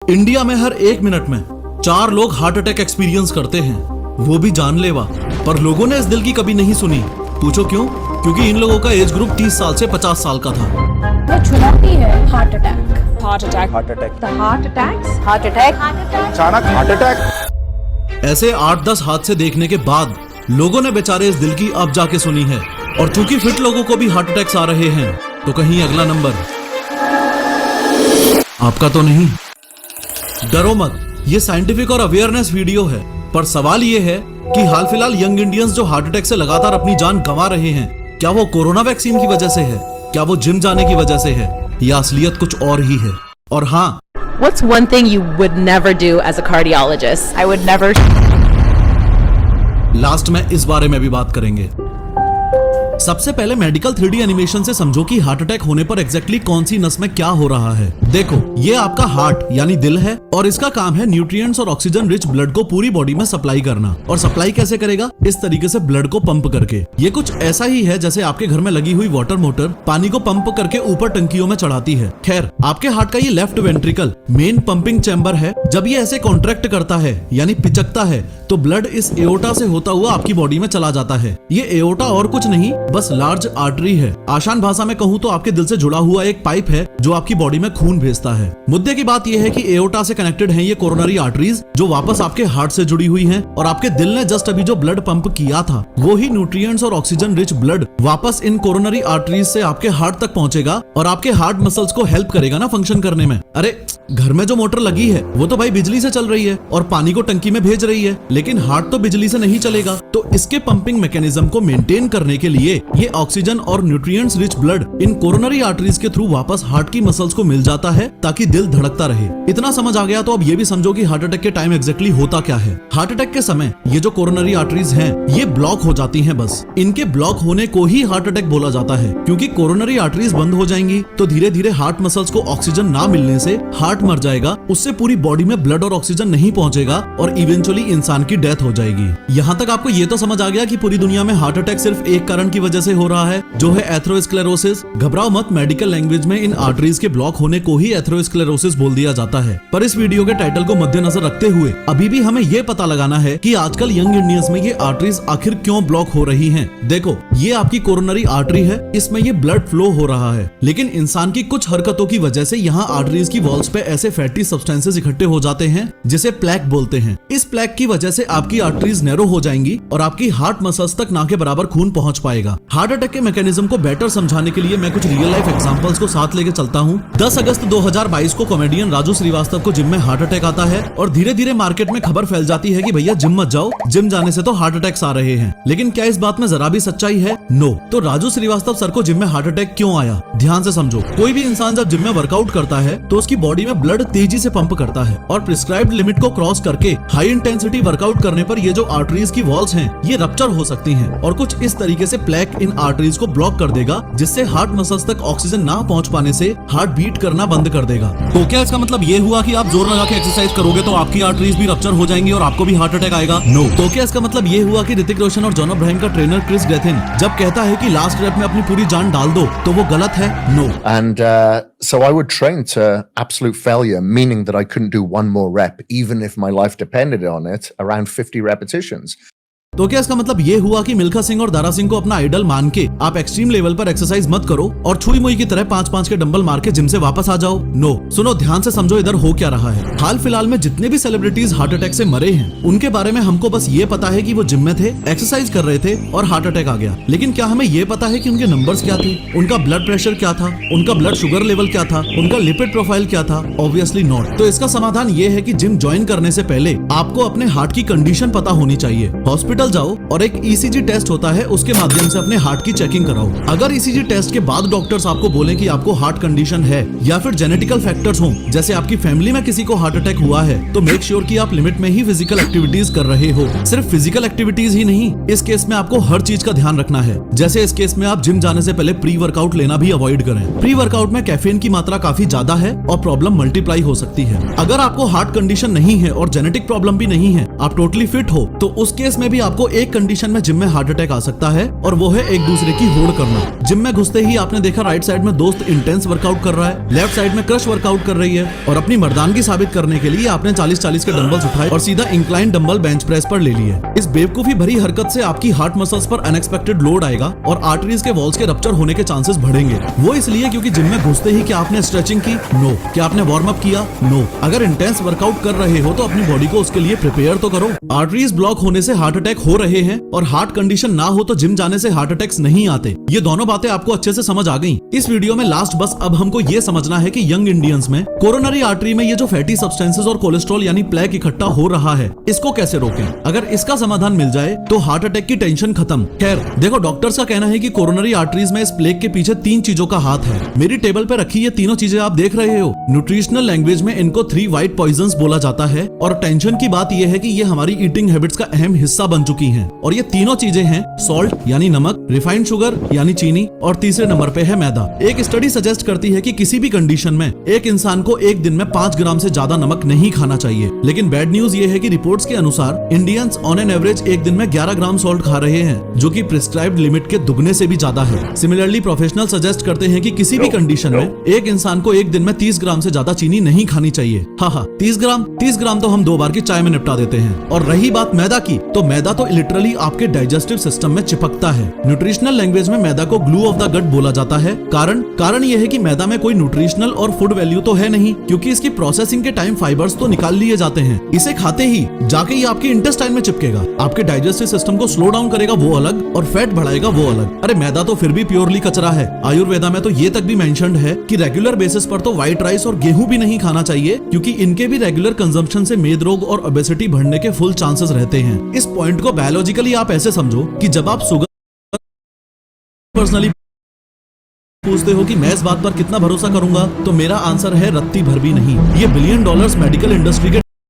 India में हर 1 minute में 4 लोग हार्ट अटैक एक्सपीरियंस करते हैं, वो भी जानलेवा। पर लोगों ने इस दिल की कभी नहीं सुनी। पूछो क्यों? क्योंकि इन लोगों का एज ग्रुप 30 साल से 50 साल का था। वो चुनौती है heart attack. Heart attack, heart attack, अचानक हार्ट अटैक। ऐसे 8-10 हादसे देखने के बाद लोगों ने बेचारे इस दिल की अब जाके सुनी है। और चूंकि फिट लोगों को भी हार्ट अटैक्स आ रहे हैं, तो कहीं अगला नंबर आपका तो नहीं। डरो मत, ये साइंटिफिक और अवेयरनेस वीडियो है। पर सवाल ये है कि हाल फिलहाल यंग इंडियंस जो हार्ट अटैक से लगातार अपनी जान गंवा रहे हैं, क्या वो कोरोना वैक्सीन की वजह से है? क्या वो जिम जाने की वजह से है? या असलियत कुछ और ही है? और हाँ, What's one thing you would never do as a cardiologist? I would never. Last में इस बारे में भी बात करेंगे। सबसे पहले मेडिकल 3D एनिमेशन से समझो कि हार्ट अटैक होने पर एग्जैक्टली कौन सी नस में क्या हो रहा है। देखो, ये आपका हार्ट यानी दिल है और इसका काम है न्यूट्रिएंट्स और ऑक्सीजन रिच ब्लड को पूरी बॉडी में सप्लाई करना। और सप्लाई कैसे करेगा? इस तरीके से ब्लड को पंप करके। ये कुछ ऐसा ही है जैसे आपके घर में लगी हुई वाटर मोटर पानी को पंप करके ऊपर टंकियों में चढ़ाती है। खैर, आपके हार्ट का ये left ventricle main pumping chamber है। जब ये ऐसे कॉन्ट्रैक्ट करता है यानी पिचकता है, तो ब्लड इस एओर्टा से होता हुआ आपकी बॉडी में चला जाता है। ये एओर्टा और कुछ नहीं, बस लार्ज आर्टरी है। आसान भाषा में कहूँ तो आपके दिल से जुड़ा हुआ एक पाइप है जो आपकी बॉडी में खून भेजता है। मुद्दे की बात यह है कि एओर्टा से कनेक्टेड हैं ये कोरोनरी आर्टरीज जो वापस आपके हार्ट से जुड़ी हुई हैं। और आपके दिल ने जस्ट अभी जो ब्लड पंप किया था, वो ही न्यूट्रिएंट्स और ऑक्सीजन रिच ब्लड वापस इन कोरोनरी आर्टरीज से आपके हार्ट तक पहुंचेगा और आपके हार्ट मसल्स को हेल्प करेगा ना फंक्शन करने में। अरे, घर में जो मोटर लगी है वो तो भाई बिजली से चल रही है और पानी को टंकी में भेज रही है, लेकिन हार्ट तो बिजली से नहीं चलेगा। तो इसके पंपिंग मैकेनिज्म को मेंटेन करने के लिए ये ऑक्सीजन और nutrients rich blood in coronary arteries के थ्रू वापस हार्ट की मसल्स को मिल जाता है ताकि दिल धड़कता रहे। इतना समझ आ गया तो अब ये भी समझो कि हार्ट अटैक के टाइम एग्जैक्टली होता क्या है। हार्ट अटैक के समय ये जो कोरोनरी आर्टरीज हैं, ये ब्लॉक हो जाती हैं। बस इनके ब्लॉक होने को ही हार्ट अटैक बोला जाता है, क्योंकि कोरोनरी आर्टरीज बंद हो जाएंगी तो धीरे धीरे हार्ट मसल्स को ऑक्सीजन ना मिलने से हार्ट मर जाएगा। उससे पूरी बॉडी में ब्लड और ऑक्सीजन नहीं पहुंचेगा और इवेंचुअली इंसान की डेथ हो जाएगी। यहाँ तक आपको ये तो समझ आ गया कि पूरी दुनिया में हार्ट अटैक सिर्फ एक कारण की वजह से हो रहा है, जो है एथेरोस्क्लेरोसिस। घबराओ मत, मेडिकल लैंग्वेज में इन आर्टरीज के ब्लॉक होने को ही एथेरोस्क्लेरोसिस बोल दिया जाता है। पर इस वीडियो के टाइटल को मद्देनजर रखते हुए अभी भी हमें ये पता लगाना है कि आजकल यंग इंडियंस में ये आर्टरीज आखिर क्यों ब्लॉक हो रही हैं। देखो, ये आपकी कोरोनरी आर्टरी है, इसमें ये ब्लड फ्लो हो रहा है, लेकिन इंसान की कुछ हरकतों की वजह से यहाँ आर्टरीज की वॉल्स पे ऐसे फैटी सब्सटेंसेस इकट्ठे हो जाते हैं जिसे प्लेक बोलते हैं। इस प्लेक की वजह से आपकी आर्टरीज नैरो हो जाएंगी और आपकी हार्ट मसल्स तक ना के बराबर खून पहुंच पाएगा। हार्ट अटैक के मैकेनिज्म को बेटर समझाने के लिए मैं कुछ रियल लाइफ एग्जांपल्स को साथ लेके चलता हूँ। 10 अगस्त 2022 को कॉमेडियन राजू श्रीवास्तव को जिम में हार्ट अटैक आता है और धीरे धीरे मार्केट में खबर फैल जाती है कि भैया जिम मत जाओ, जिम जाने से तो हार्ट अटैक्स आ रहे हैं। लेकिन क्या इस बात में जरा भी सच्चाई है? नो। तो राजू श्रीवास्तव सर को जिम में हार्ट अटैक क्यों आया? ध्यान से समझो। कोई भी इंसान जब जिम में वर्कआउट करता है तो उसकी बॉडी में ब्लड तेजी से पंप करता है और प्रिस्क्राइब्ड लिमिट को क्रॉस करके हाई इंटेंसिटी वर्कआउट करने पर ये जो आर्टरीज की वॉल्स हैं, ये रप्चर हो सकती हैं और कुछ इस तरीके से प्लेक इन आर्टरीज को ब्लॉक कर देगा, जिससे हार्ट मसल्स तक ऑक्सीजन ना पहुंच पाने से हार्ट बीट करना बंद कर देगा। तो क्या इसका मतलब ये हुआ कि आप जोर लगा के एक्सरसाइज करोगे तो आपकी आर्टरीज भी रप्चर हो जाएंगी और आपको भी हार्ट अटैक आएगा? नो। तो क्या इसका मतलब ये हुआ कि ऋतिक रोशन और जॉन अब्राहम का ट्रेनर क्रिस ग्रेथिन जब कहता है कि लास्ट रैप में अपनी पूरी जान डाल दो तो वो गलत है? No. And so I would train to absolute failure, meaning that I couldn't do one more rep, even if my life depended on it, around 50 repetitions. तो क्या इसका मतलब ये हुआ कि मिल्खा सिंह और दारा सिंह को अपना आइडल मान के आप एक्सट्रीम लेवल पर एक्सरसाइज मत करो और छुई मुई की तरह 5-5 के डंबल मार के जिम से वापस आ जाओ? नो। सुनो, ध्यान से समझो इधर हो क्या रहा है। हाल फिलहाल में जितने भी सेलिब्रिटीज हार्ट अटैक से मरे हैं, उनके बारे में हमको बस ये पता है कि वो जिम में थे, एक्सरसाइज कर रहे थे और हार्ट अटैक आ गया। लेकिन क्या हमें ये पता है कि उनके नंबर्स क्या थे, उनका ब्लड प्रेशर क्या था, उनका ब्लड शुगर लेवल क्या था, उनका लिपिड प्रोफाइल क्या था? Obviously not. तो इसका समाधान ये है कि जिम ज्वाइन करने से पहले आपको अपने हार्ट की कंडीशन पता होनी चाहिए। हॉस्पिटल जाओ और एक ईसीजी टेस्ट होता है, उसके माध्यम से अपने हार्ट की चेकिंग कराओ। अगर ईसीजी टेस्ट के बाद डॉक्टर्स आपको बोले कि आपको हार्ट कंडीशन है या फिर जेनेटिकल फैक्टर्स हो, जैसे आपकी फैमिली में किसी को हार्ट अटैक हुआ है, तो मेक श्योर कि आप लिमिट में ही फिजिकल एक्टिविटीज कर रहे हो। सिर्फ फिजिकल एक्टिविटीज ही नहीं, इस केस में आपको हर चीज का ध्यान रखना है। जैसे इस केस में आप जिम जाने से पहले प्री वर्कआउट लेना भी अवॉइड करें। प्री वर्कआउट में कैफीन की मात्रा काफी ज्यादा है और प्रॉब्लम मल्टीप्लाई हो सकती है। अगर आपको हार्ट कंडीशन नहीं है और जेनेटिक प्रॉब्लम भी नहीं है, आप टोटली फिट हो, तो उस केस में भी आपको आपको एक कंडीशन में जिम में हार्ट अटैक आ सकता है और वो है एक दूसरे की होड़ करना। जिम में घुसते ही आपने देखा राइट साइड में दोस्त इंटेंस वर्कआउट कर रहा है, लेफ्ट साइड में क्रश वर्कआउट कर रही है और अपनी मर्दानगी साबित करने के लिए आपने 40-40 के डंबल्स उठाए और सीधा इंक्लाइन डंबल बेंच प्रेस पर ले लिए। इस बेवकूफी भरी हरकत से आपकी हार्ट मसल्स पर अनएक्सपेक्टेड लोड आएगा और आर्टरीज के वॉल्स के रप्चर होने के चांसेस बढ़ेंगे। वो इसलिए क्योंकि जिम में घुसते ही क्या आपने स्ट्रेचिंग की? नो। क्या आपने वार्म अप किया? नो। अगर इंटेंस वर्कआउट कर रहे हो तो अपनी बॉडी को उसके लिए प्रिपेयर तो करो। आर्टरीज ब्लॉक होने से हार्ट अटैक हो रहे हैं और हार्ट कंडीशन ना हो तो जिम जाने से हार्ट अटैक्स नहीं आते। ये दोनों बातें आपको अच्छे से समझ आ गई। इस वीडियो में लास्ट बस अब हमको ये समझना है कि यंग इंडियंस में कोरोनरी आर्टरी में ये जो फैटी सब्सटेंसेस और कोलेस्ट्रॉल यानी प्लेक इकट्ठा हो रहा है, इसको कैसे रोकें। अगर इसका समाधान मिल जाए तो हार्ट अटैक की टेंशन खत्म। खैर देखो, डॉक्टर्स का कहना है कि कोरोनरी आर्टरीज में इस प्लेक के पीछे 3 चीजों का हाथ है। मेरी टेबल पे रखी ये तीनों चीजें आप देख रहे हो। न्यूट्रिशनल लैंग्वेज में इनको 3 व्हाइट पॉइजंस बोला जाता है और टेंशन की बात यह है कि ये हमारी ईटिंग हैबिट्स का अहम हिस्सा बन चुकी हैं। और ये तीनों चीजें हैं सॉल्ट यानी नमक, रिफाइंड शुगर यानी चीनी और तीसरे नंबर पे है मैदा। एक स्टडी सजेस्ट करती है कि किसी भी कंडीशन में एक इंसान को एक दिन में 5 ग्राम से ज्यादा नमक नहीं खाना चाहिए। लेकिन बैड न्यूज ये है कि रिपोर्ट्स के अनुसार इंडियंस ऑन एन एवरेज एक दिन में 11 ग्राम सॉल्ट खा रहे हैं, जो कि प्रिस्क्राइब्ड लिमिट के दुगने से भी ज्यादा है। सिमिलरली प्रोफेशनल सजेस्ट करते हैं कि किसी भी कंडीशन में एक इंसान को एक दिन में 30 ग्राम से ज्यादा चीनी नहीं खानी चाहिए। हाँ, 30 ग्राम तो हम 2 बार की चाय में निपटा देते हैं। और रही बात मैदा की, तो मैदा तो लिटरली आपके डाइजेस्टिव सिस्टम में चिपकता है। न्यूट्रिशनल लैंग्वेज में मैदा को ग्लू ऑफ द गट बोला जाता है। कारण यह है कि मैदा में कोई न्यूट्रिशनल और फूड वैल्यू तो है नहीं, क्योंकि इसकी प्रोसेसिंग के टाइम फाइबर्स तो निकाल लिए जाते हैं। इसे खाते ही जाके ये आपके इंटेस्टाइन में चिपकेगा, आपके डाइजेस्टिव सिस्टम को स्लो डाउन करेगा वो अलग, और फैट बढ़ाएगा वो अलग। अरे मैदा तो फिर भी प्योरली कचरा है। आयुर्वेदा में तो ये तक भी मेंशन्ड है कि रेगुलर बेसिस पर तो व्हाइट राइस और गेहूं भी नहीं खाना चाहिए, क्योंकि इनके भी रेगुलर कंजम्पशन से मेद रोग और ओबेसिटी बढ़ने के फुल चांसेस रहते हैं। इस पॉइंट को बायोलॉजिकली आप ऐसे समझो कि जब आप शुगर पर्सनली पूछते हो कि मैं इस बात पर कितना भरोसा करूंगा, तो मेरा आंसर है रत्ती भर भी नहीं। ये $1 बिलियन मेडिकल इंडस्ट्री के